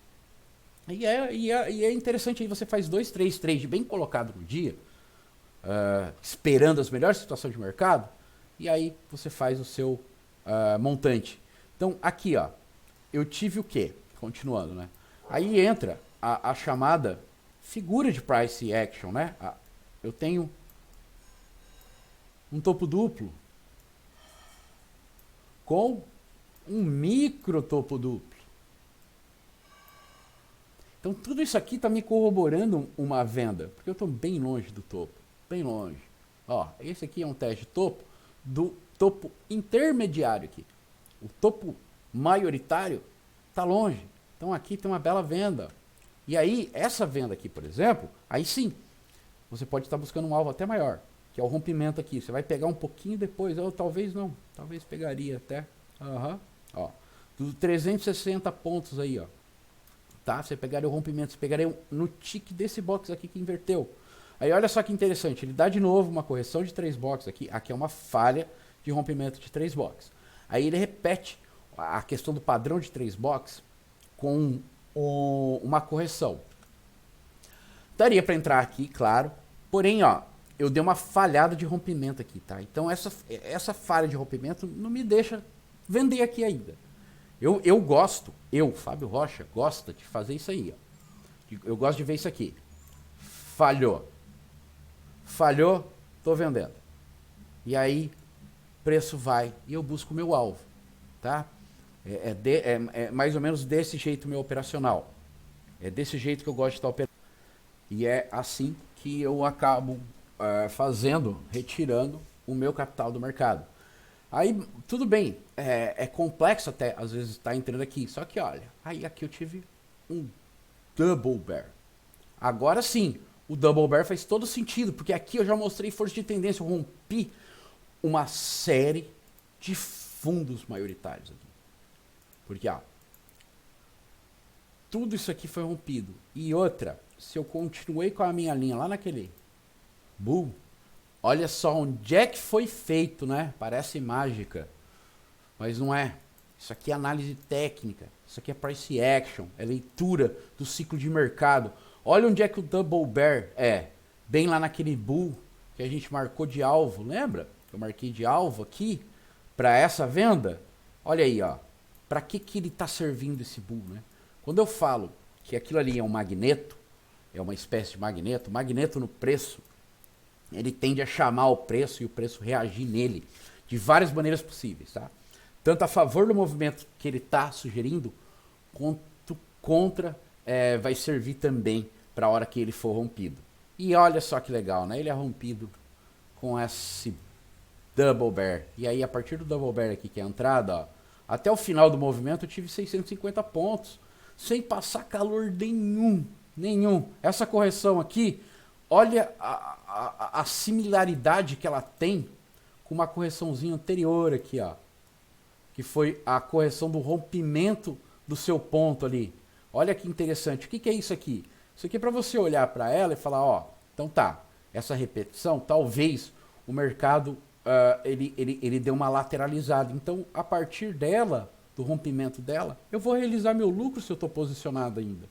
E é interessante, aí você faz 2, 3 trades bem colocados no dia, esperando as melhores situações de mercado, e aí você faz o seu montante. Então aqui, ó, eu tive o quê? Continuando, né? Aí entra a chamada figura de price action, né? Eu tenho um topo duplo com um micro topo duplo. Então tudo isso aqui está me corroborando uma venda, porque eu estou bem longe do topo, bem longe. Ó, esse aqui é um teste de topo do topo intermediário aqui. O topo maioritário está longe. Então aqui tem uma bela venda. E aí, essa venda aqui, por exemplo, aí sim, você pode estar buscando um alvo até maior, que é o rompimento aqui. Você vai pegar um pouquinho depois, ou talvez não, talvez pegaria até, ó, dos 360 pontos aí, ó, tá? Você pegaria o rompimento, você pegaria no tique desse box aqui que inverteu. Aí olha só que interessante, ele dá de novo uma correção de 3 boxes aqui é uma falha de rompimento de 3 boxes. Aí ele repete a questão do padrão de 3 boxes com uma correção. Daria para entrar aqui, claro, porém, ó, eu dei uma falhada de rompimento aqui, tá? Então essa falha de rompimento não me deixa vender aqui ainda. Eu gosto, Fábio Rocha, gosta de fazer isso aí, ó. Eu gosto de ver isso aqui. Falhou. Falhou, tô vendendo. E aí, preço vai e eu busco o meu alvo, tá? É mais ou menos desse jeito meu operacional. É desse jeito que eu gosto de estar operando. E é assim que eu acabo retirando o meu capital do mercado. Aí, tudo bem, é complexo até, às vezes, estar entrando aqui. Só que, olha, aí aqui eu tive um double bear. Agora sim, o double bear faz todo sentido, porque aqui eu já mostrei força de tendência, eu rompi uma série de fundos maioritários aqui. Porque, ó, tudo isso aqui foi rompido. E outra, se eu continuei com a minha linha lá naquele bull, olha só onde é que foi feito, né? Parece mágica, mas não é. Isso aqui é análise técnica, isso aqui é price action, é leitura do ciclo de mercado. Olha onde é que o double bear é. Bem lá naquele bull que a gente marcou de alvo, lembra? Eu marquei de alvo aqui para essa venda. Olha aí, ó. Para que ele está servindo esse bull, né? Quando eu falo que aquilo ali é um magneto, é uma espécie de magneto, magneto no preço, ele tende a chamar o preço e o preço reagir nele de várias maneiras possíveis, tá? Tanto a favor do movimento que ele está sugerindo, quanto contra vai servir também para a hora que ele for rompido. E olha só que legal, né? Ele é rompido com esse double bear. E aí a partir do double bear aqui, que é a entrada, ó, até o final do movimento eu tive 650 pontos, sem passar calor nenhum. Essa correção aqui, olha a similaridade que ela tem com uma correçãozinha anterior aqui, ó, que foi a correção do rompimento do seu ponto ali. Olha que interessante. O que é isso aqui? Isso aqui é para você olhar para ela e falar, ó, então tá, essa repetição, talvez o mercado ele deu uma lateralizada. Então, a partir dela, do rompimento dela, eu vou realizar meu lucro se eu estou posicionado ainda.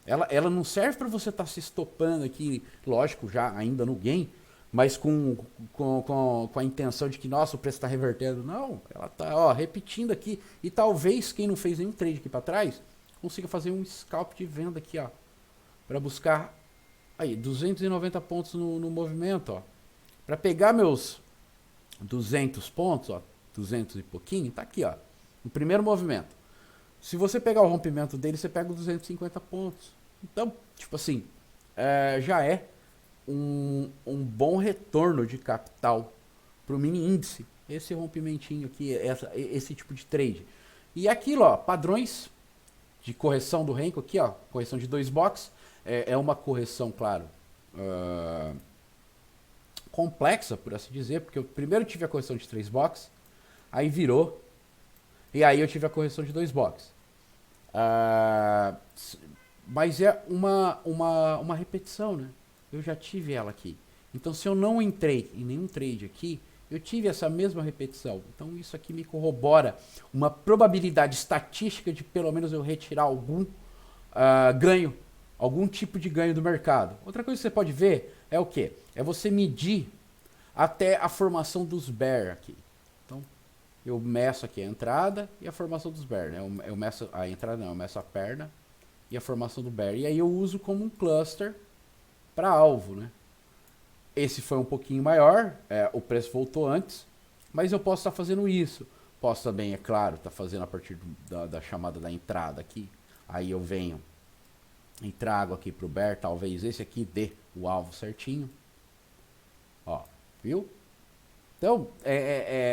Ela não serve para você estar se estopando aqui, lógico, já ainda no gain, mas com a intenção de que, nossa, o preço está revertendo. Não, ela está repetindo aqui. E talvez quem não fez nenhum trade aqui para trás consiga fazer um scalp de venda aqui, ó, para buscar aí 290 pontos no movimento, ó. Para pegar meus 200 pontos, ó, 200 e pouquinho, tá aqui, ó, no primeiro movimento. Se você pegar o rompimento dele, você pega os 250 pontos. Então, tipo assim, já é um bom retorno de capital para o mini índice. Esse rompimentinho aqui, esse tipo de trade. E aquilo, ó, padrões de correção do Renko aqui, ó, correção de 2 box. É uma correção, claro, complexa, por assim dizer, porque eu primeiro tive a correção de 3 box, aí virou, e aí eu tive a correção de 2 box. Mas é uma repetição, né? Eu já tive ela aqui. Então, se eu não entrei em nenhum trade aqui, eu tive essa mesma repetição. Então, isso aqui me corrobora uma probabilidade estatística de pelo menos eu retirar algum ganho, algum tipo de ganho do mercado. Outra coisa que você pode ver é o quê? É você medir até a formação dos bear aqui. Então, eu meço aqui a entrada e a formação dos bear, né? Eu meço a entrada, não, eu meço a perna e a formação do bear. E aí eu uso como um cluster para alvo, né? Esse foi um pouquinho maior, o preço voltou antes, mas eu posso estar fazendo isso. Posso também, é claro, estar fazendo a partir da chamada da entrada aqui. Aí eu venho e trago aqui para o bear, talvez esse aqui dê o alvo certinho. Ó, viu? Então,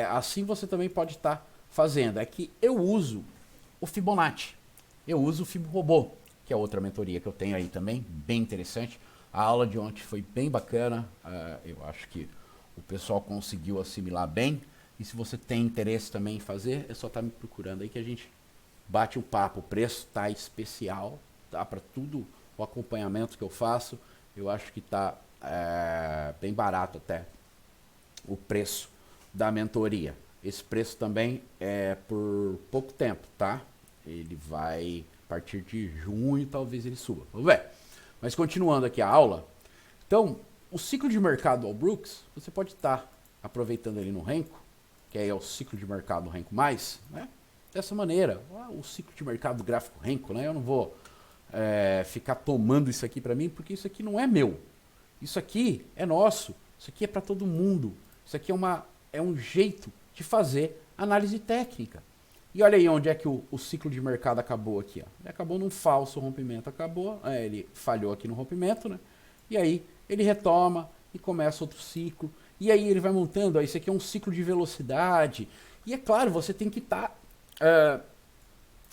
assim você também pode estar fazendo. É que eu uso o Fibonacci. Eu uso o FibRobô, que é outra mentoria que eu tenho aí também, bem interessante. A aula de ontem foi bem bacana, eu acho que o pessoal conseguiu assimilar bem. E se você tem interesse também em fazer, é só estar me procurando aí que a gente bate um papo. O preço tá especial, tá? Para tudo o acompanhamento que eu faço, eu acho que tá bem barato até o preço da mentoria. Esse preço também é por pouco tempo, tá? Ele vai, a partir de junho, talvez ele suba. Vamos ver. Mas continuando aqui a aula, Então, o ciclo de mercado do Allbrooks, você pode estar aproveitando ele no Renko, que aí é o ciclo de mercado Renko mais, né? Dessa maneira, o ciclo de mercado gráfico Renko, né? Eu não vou ficar tomando isso aqui para mim, porque isso aqui não é meu. Isso aqui é nosso. Isso aqui é para todo mundo. Isso aqui é um jeito de fazer análise técnica. E olha aí onde é que o ciclo de mercado acabou aqui. Ó. Ele acabou num falso rompimento. Ele falhou aqui no rompimento, né? E aí ele retoma e começa outro ciclo. E aí ele vai montando. Ó, isso aqui é um ciclo de velocidade. E é claro, você tem que estar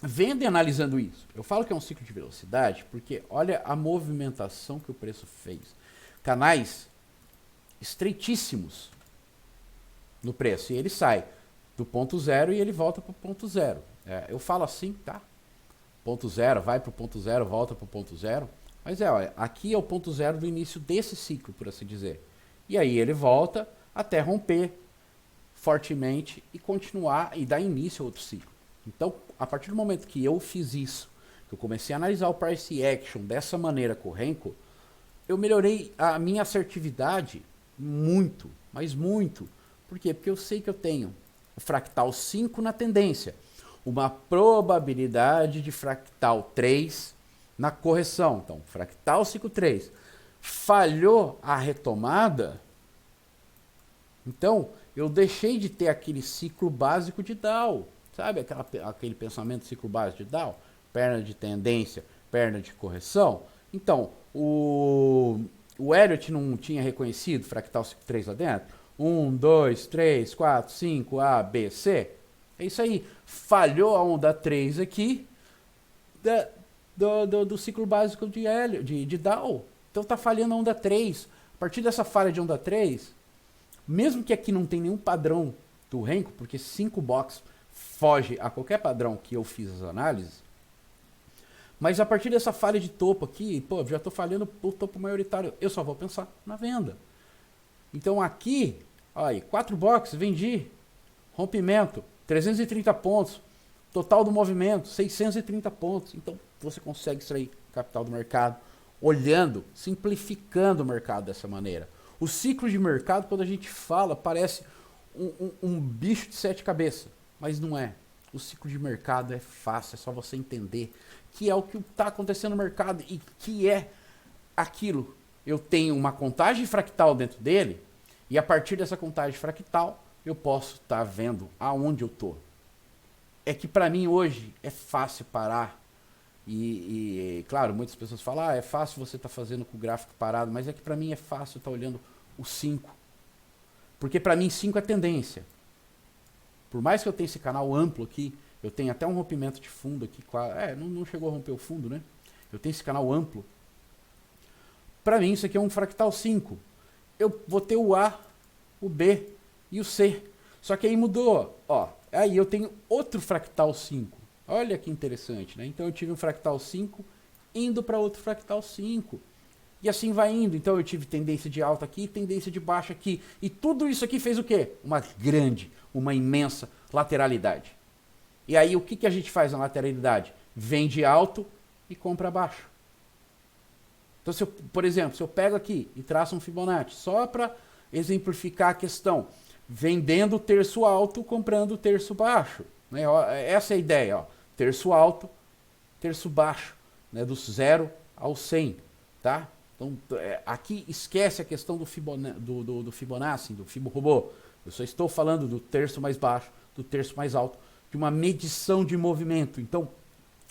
vendo e analisando isso. Eu falo que é um ciclo de velocidade porque olha a movimentação que o preço fez. Canais estreitíssimos no preço. E ele sai do ponto zero e ele volta para o ponto zero. Eu falo assim, tá? Ponto zero, vai para o ponto zero, volta para o ponto zero. Mas olha, aqui é o ponto zero do início desse ciclo, por assim dizer. E aí ele volta até romper fortemente e continuar e dar início a outro ciclo. Então, a partir do momento que eu fiz isso, que eu comecei a analisar o price action dessa maneira com o Renko, eu melhorei a minha assertividade muito, mas muito. Por quê? Porque eu sei que eu tenho o fractal 5 na tendência, uma probabilidade de fractal 3 na correção. Então, fractal 5,3. Falhou a retomada, então eu deixei de ter aquele ciclo básico de Dow. Sabe aquele pensamento de ciclo básico de Dow? Perna de tendência, perna de correção. Então, o Elliott não tinha reconhecido fractal 5,3 lá dentro? 1, 2, 3, 4, 5, A, B, C. É isso aí. Falhou a onda 3 aqui do ciclo básico de Dow. Então tá falhando a onda 3. A partir dessa falha de onda 3, mesmo que aqui não tem nenhum padrão do Renko, porque 5 box foge a qualquer padrão que eu fiz as análises, mas a partir dessa falha de topo aqui, pô, já estou falhando o topo maioritário, eu só vou pensar na venda. Então aqui, olha, 4 boxes, vendi, rompimento, 330 pontos, total do movimento, 630 pontos. Então você consegue extrair capital do mercado, olhando, simplificando o mercado dessa maneira. O ciclo de mercado, quando a gente fala, parece um bicho de 7 cabeças, mas não é. O ciclo de mercado é fácil, é só você entender que é o que está acontecendo no mercado e que é aquilo. Eu tenho uma contagem fractal dentro dele e a partir dessa contagem fractal eu posso estar vendo aonde eu estou. É que para mim hoje é fácil parar e claro, muitas pessoas falam, é fácil você estar fazendo com o gráfico parado, mas é que para mim é fácil estar olhando o 5. Porque para mim 5 é tendência. Por mais que eu tenha esse canal amplo aqui, eu tenho até um rompimento de fundo aqui, não chegou a romper o fundo, né? Eu tenho esse canal amplo. Para mim isso aqui é um fractal 5. Eu vou ter o A, o B e o C. Só que aí mudou, ó. Aí eu tenho outro fractal 5. Olha que interessante, né? Então eu tive um fractal 5 indo para outro fractal 5. E assim vai indo. Então eu tive tendência de alta aqui, tendência de baixa aqui. E tudo isso aqui fez o quê? Uma imensa lateralidade. E aí o que a gente faz na lateralidade? Vende alto e compra baixo. Então, por exemplo, se eu pego aqui e traço um Fibonacci, só para exemplificar a questão, vendendo o terço alto, comprando o terço baixo. Né? Essa é a ideia. Ó. Terço alto, terço baixo, né? Do 0 ao 100. Tá? Então, aqui esquece a questão do Fibonacci, do Fibo-Robô. Eu só estou falando do terço mais baixo, do terço mais alto, de uma medição de movimento. Então,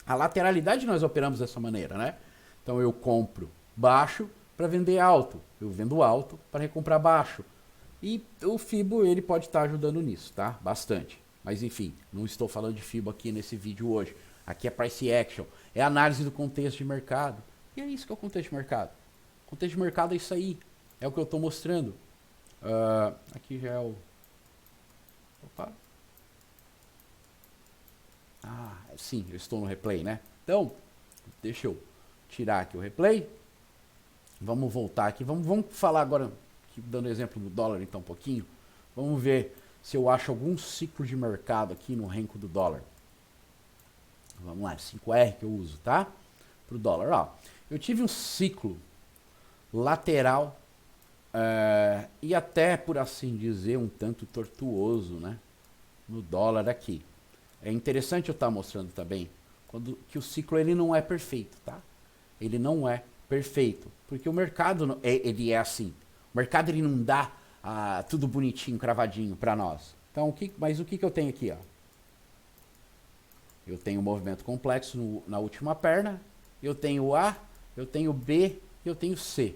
a lateralidade nós operamos dessa maneira, né? Então, eu compro baixo para vender alto. Eu vendo alto para recomprar baixo. E o Fibo, ele pode estar ajudando nisso, tá? Bastante. Mas, enfim, não estou falando de Fibo aqui nesse vídeo hoje. Aqui é Price Action. É análise do contexto de mercado. E é isso que é o contexto de mercado. O contexto de mercado é isso aí. É o que eu estou mostrando. Aqui já é o... Opa. Sim, eu estou no replay, né? Então, deixa eu tirar aqui o replay. Vamos voltar aqui. Vamos falar agora, dando exemplo do dólar então um pouquinho. Vamos ver se eu acho algum ciclo de mercado aqui no Renko do dólar. Vamos lá, 5R que eu uso, tá? Para o dólar. Ó, eu tive um ciclo lateral e até, por assim dizer, um tanto tortuoso, né, no dólar aqui. É interessante eu estar mostrando também que o ciclo ele não é perfeito, tá? Ele não é perfeito, porque o mercado ele é assim. O mercado ele não dá tudo bonitinho, cravadinho para nós. Então, mas o que eu tenho aqui, ó? Eu tenho um movimento complexo na última perna, eu tenho o A, eu tenho o B e eu tenho o C.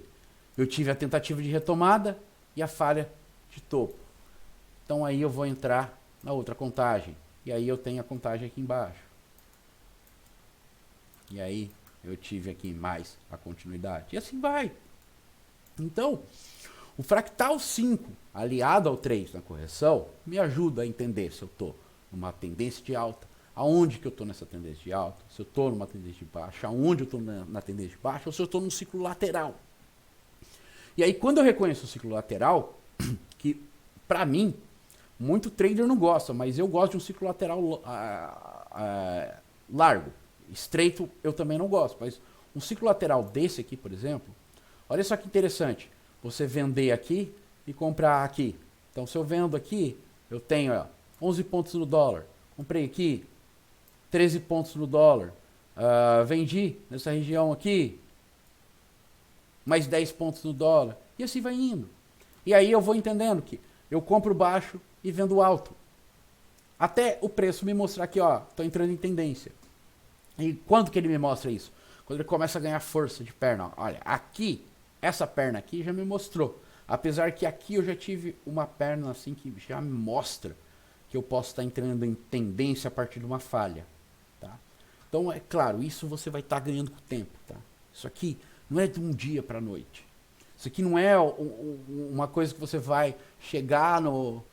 Eu tive a tentativa de retomada e a falha de topo. Então aí eu vou entrar na outra contagem. E aí eu tenho a contagem aqui embaixo. E aí eu tive aqui mais a continuidade. E assim vai. Então, o fractal 5, aliado ao 3 na correção, me ajuda a entender se eu estou numa tendência de alta, aonde que eu estou nessa tendência de alta, se eu estou numa tendência de baixa, aonde eu estou na tendência de baixa, ou se eu estou num ciclo lateral. E aí, quando eu reconheço o ciclo lateral, que para mim, muito trader não gosta, mas eu gosto de um ciclo lateral largo. Estreito eu também não gosto, mas um ciclo lateral desse aqui, por exemplo, olha só que interessante. Você vender aqui e comprar aqui. Então, se eu vendo aqui, eu tenho 11 pontos no dólar. Comprei aqui, 13 pontos no dólar. Vendi nessa região aqui, mais 10 pontos no dólar. E assim vai indo. E aí eu vou entendendo que eu compro baixo e vendo alto. Até o preço me mostrar que, ó, tô entrando em tendência. E quando que ele me mostra isso? Quando ele começa a ganhar força de perna. Ó. Olha, aqui, essa perna aqui já me mostrou. Apesar que aqui eu já tive uma perna assim que já me mostra que eu posso estar entrando em tendência a partir de uma falha. Tá? Então, é claro, isso você vai estar ganhando com o tempo. Tá? Isso aqui não é de um dia para a noite. Isso aqui não é uma coisa que você vai chegar no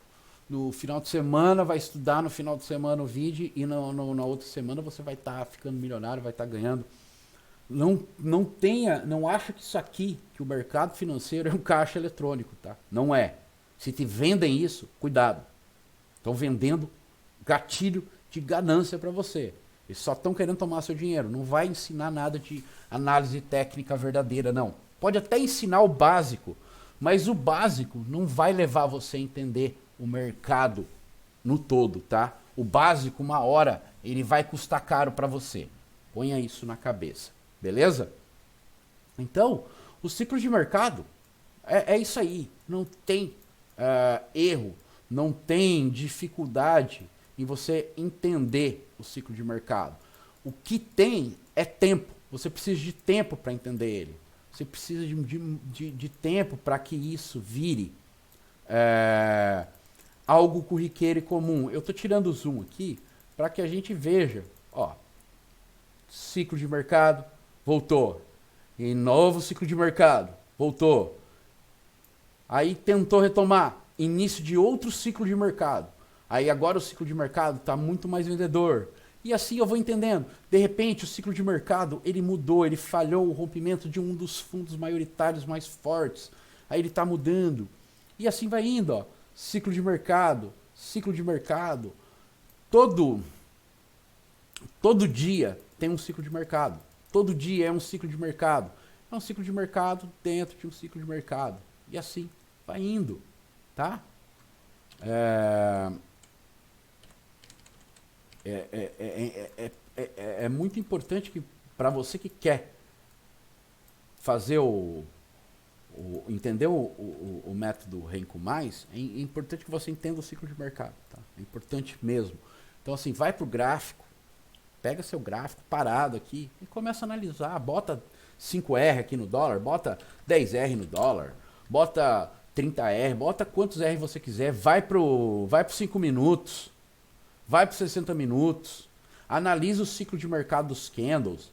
final de semana, vai estudar no final de semana o vídeo e na outra semana você vai estar ficando milionário, vai estar ganhando. Não acha que isso aqui, que o mercado financeiro é um caixa eletrônico, tá? Não é. Se te vendem isso, cuidado. Estão vendendo gatilho de ganância para você. Eles só estão querendo tomar seu dinheiro. Não vai ensinar nada de análise técnica verdadeira, não. Pode até ensinar o básico, mas o básico não vai levar você a entender o mercado no todo, tá? O básico, uma hora, ele vai custar caro para você. Ponha isso na cabeça, beleza? Então, o ciclo de mercado é isso aí. Não tem erro, não tem dificuldade em você entender o ciclo de mercado. O que tem é tempo. Você precisa de tempo para entender ele. Você precisa de tempo para que isso vire algo corriqueiro e comum. Eu estou tirando o zoom aqui para que a gente veja. Ó, ciclo de mercado, voltou. E novo ciclo de mercado, voltou. Aí tentou retomar. Início de outro ciclo de mercado. Aí agora o ciclo de mercado está muito mais vendedor. E assim eu vou entendendo. De repente o ciclo de mercado ele mudou, ele falhou o rompimento de um dos fundos maioritários mais fortes. Aí ele está mudando. E assim vai indo, ó. Ciclo de mercado, ciclo de mercado. Todo dia tem um ciclo de mercado. Todo dia é um ciclo de mercado. É um ciclo de mercado dentro de um ciclo de mercado. E assim vai indo, tá? É muito importante que para você que quer fazer entender o método Renko Mais, é importante que você entenda o ciclo de mercado, tá? É importante mesmo. Então assim, vai pro gráfico, pega seu gráfico parado aqui e começa a analisar, bota 5R aqui no dólar, bota 10R no dólar, bota 30R, bota quantos R você quiser, vai pro 5 minutos, vai para 60 minutos, analisa o ciclo de mercado dos candles,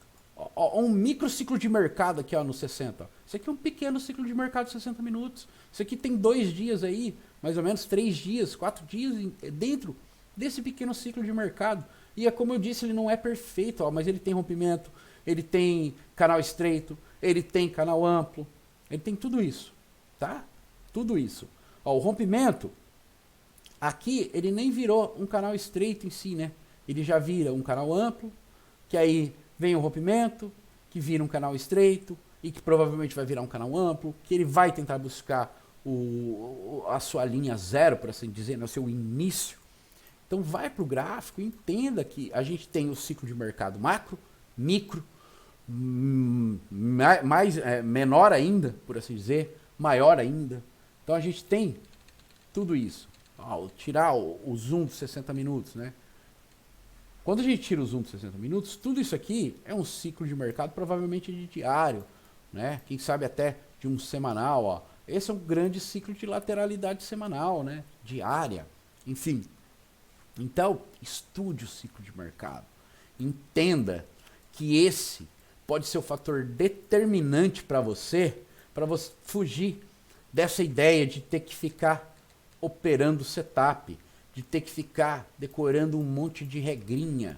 um micro ciclo de mercado aqui ó, no 60. Isso aqui é um pequeno ciclo de mercado de 60 minutos. Isso aqui tem 2 dias aí, mais ou menos 3 dias, 4 dias dentro desse pequeno ciclo de mercado. E é como eu disse, ele não é perfeito, ó, mas ele tem rompimento, ele tem canal estreito, ele tem canal amplo, ele tem tudo isso, tá? Tudo isso. Ó, o rompimento, aqui ele nem virou um canal estreito em si, né? Ele já vira um canal amplo, que aí vem o rompimento, que vira um canal estreito, e que provavelmente vai virar um canal amplo, que ele vai tentar buscar a sua linha zero, por assim dizer, né, o seu início. Então vai para o gráfico e entenda que a gente tem o ciclo de mercado macro, micro, menor ainda, por assim dizer, maior ainda. Então a gente tem tudo isso. Tirar o zoom dos 60 minutos, né? Quando a gente tira o zoom dos 60 minutos, tudo isso aqui é um ciclo de mercado, provavelmente de diário, né? Quem sabe até de um semanal, ó. Esse é um grande ciclo de lateralidade semanal, né? Diária, enfim. Então, estude o ciclo de mercado. Entenda que esse pode ser o fator determinante para você fugir dessa ideia de ter que ficar operando setup, de ter que ficar decorando um monte de regrinha.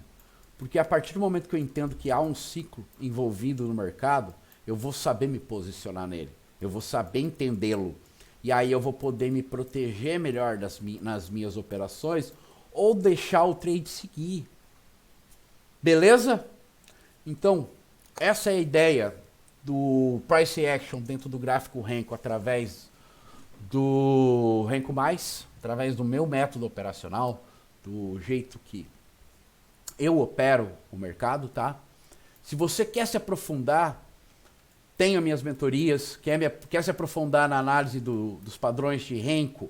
Porque a partir do momento que eu entendo que há um ciclo envolvido no mercado, eu vou saber me posicionar nele, eu vou saber entendê-lo. E aí eu vou poder me proteger melhor nas minhas operações ou deixar o trade seguir. Beleza? Então, essa é a ideia do Price Action dentro do gráfico Renko através do Renko+, através do meu método operacional, do jeito que eu opero o mercado, tá? Se você quer se aprofundar, tenho minhas mentorias, quer se aprofundar na análise dos padrões de Renko,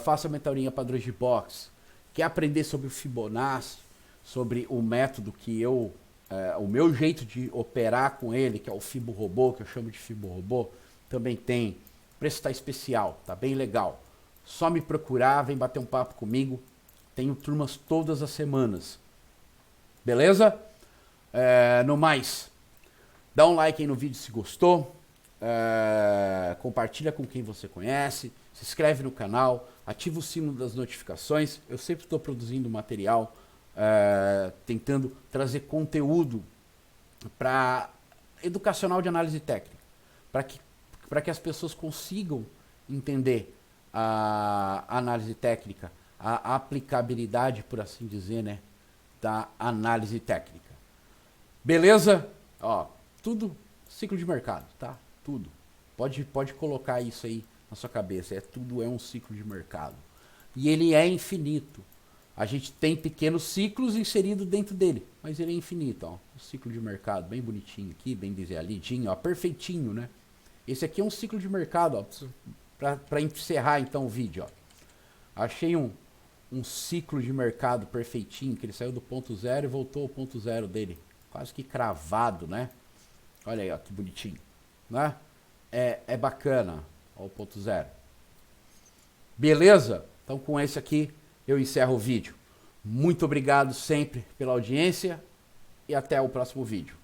faça a mentoria Padrões de Box. Quer aprender sobre o Fibonacci, sobre o método que o meu jeito de operar com ele, que é o Fibo Robô, que eu chamo de Fibo Robô, também tem. O preço está especial, tá bem legal. Só me procurar, vem bater um papo comigo. Tenho turmas todas as semanas. Beleza? No mais, dá um like aí no vídeo se gostou. Compartilha com quem você conhece. Se inscreve no canal. Ativa o sino das notificações. Eu sempre estou produzindo material, tentando trazer conteúdo educacional de análise técnica. Para que as pessoas consigam entender a análise técnica, a aplicabilidade, por assim dizer, né, da análise técnica. Beleza? Ó, tudo ciclo de mercado, tá? Tudo. Pode colocar isso aí na sua cabeça. Tudo é um ciclo de mercado. E ele é infinito. A gente tem pequenos ciclos inseridos dentro dele, mas ele é infinito. Ó. Um ciclo de mercado bem bonitinho aqui, bem desenhadinho, ó, perfeitinho, né? Esse aqui é um ciclo de mercado, para encerrar então o vídeo. Ó. Achei um ciclo de mercado perfeitinho, que ele saiu do ponto zero e voltou ao ponto zero dele. Quase que cravado, né? Olha aí, ó, que bonitinho. Né? É bacana, ó, o ponto zero. Beleza? Então com esse aqui eu encerro o vídeo. Muito obrigado sempre pela audiência e até o próximo vídeo.